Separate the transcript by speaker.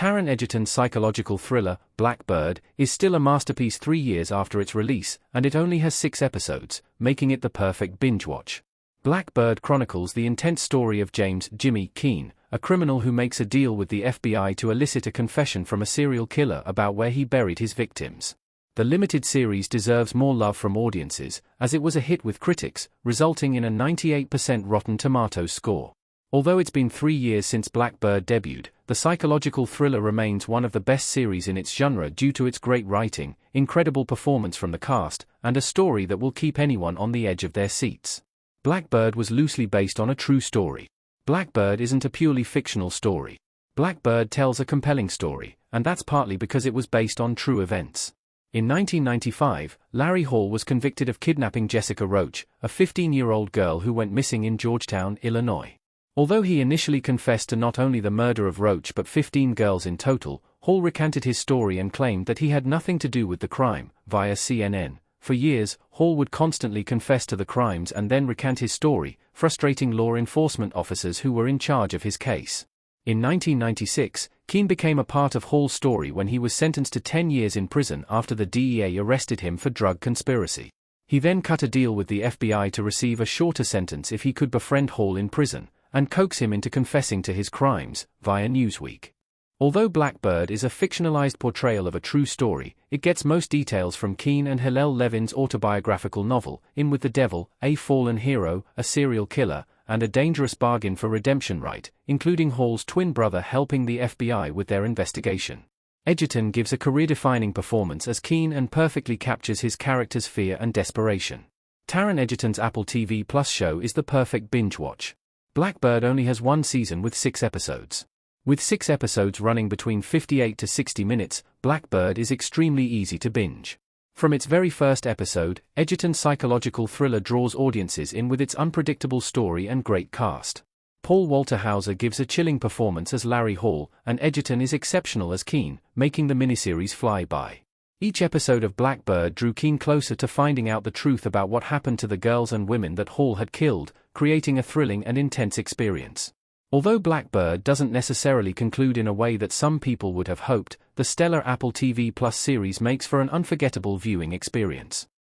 Speaker 1: Taron Egerton's psychological thriller, Blackbird, is still a masterpiece 3 years after its release, and it only has 6 episodes, making it the perfect binge watch. Blackbird chronicles the intense story of James "Jimmy" Keene, a criminal who makes a deal with the FBI to elicit a confession from a serial killer about where he buried his victims. The limited series deserves more love from audiences, as it was a hit with critics, resulting in a 98% Rotten Tomatoes score. Although it's been 3 years since Blackbird debuted, the psychological thriller remains one of the best series in its genre due to its great writing, incredible performance from the cast, and a story that will keep anyone on the edge of their seats. Blackbird was loosely based on a true story. Blackbird isn't a purely fictional story. Blackbird tells a compelling story, and that's partly because it was based on true events. In 1995, Larry Hall was convicted of kidnapping Jessica Roach, a 15-year-old girl who went missing in Georgetown, Illinois. Although he initially confessed to not only the murder of Roach but 15 girls in total, Hall recanted his story and claimed that he had nothing to do with the crime, via CNN. For years, Hall would constantly confess to the crimes and then recant his story, frustrating law enforcement officers who were in charge of his case. In 1996, Keene became a part of Hall's story when he was sentenced to 10 years in prison after the DEA arrested him for drug conspiracy. He then cut a deal with the FBI to receive a shorter sentence if he could befriend Hall in prison, and coax him into confessing to his crimes, via Newsweek. Although Blackbird is a fictionalized portrayal of a true story, it gets most details from Keene and Hillel Levin's autobiographical novel, In with the Devil, a fallen hero, a serial killer, and a dangerous bargain for redemption right, including Hall's twin brother helping the FBI with their investigation. Egerton gives a career-defining performance as Keene and perfectly captures his character's fear and desperation. Taron Egerton's Apple TV Plus show is the perfect binge watch. Blackbird only has 1 season with 6 episodes. With 6 episodes running between 58 to 60 minutes, Blackbird is extremely easy to binge. From its very first episode, Egerton's psychological thriller draws audiences in with its unpredictable story and great cast. Paul Walter Hauser gives a chilling performance as Larry Hall, and Egerton is exceptional as Keene, making the miniseries fly by. Each episode of Blackbird drew Keene closer to finding out the truth about what happened to the girls and women that Hall had killed, creating a thrilling and intense experience. Although Blackbird doesn't necessarily conclude in a way that some people would have hoped, the stellar Apple TV Plus series makes for an unforgettable viewing experience.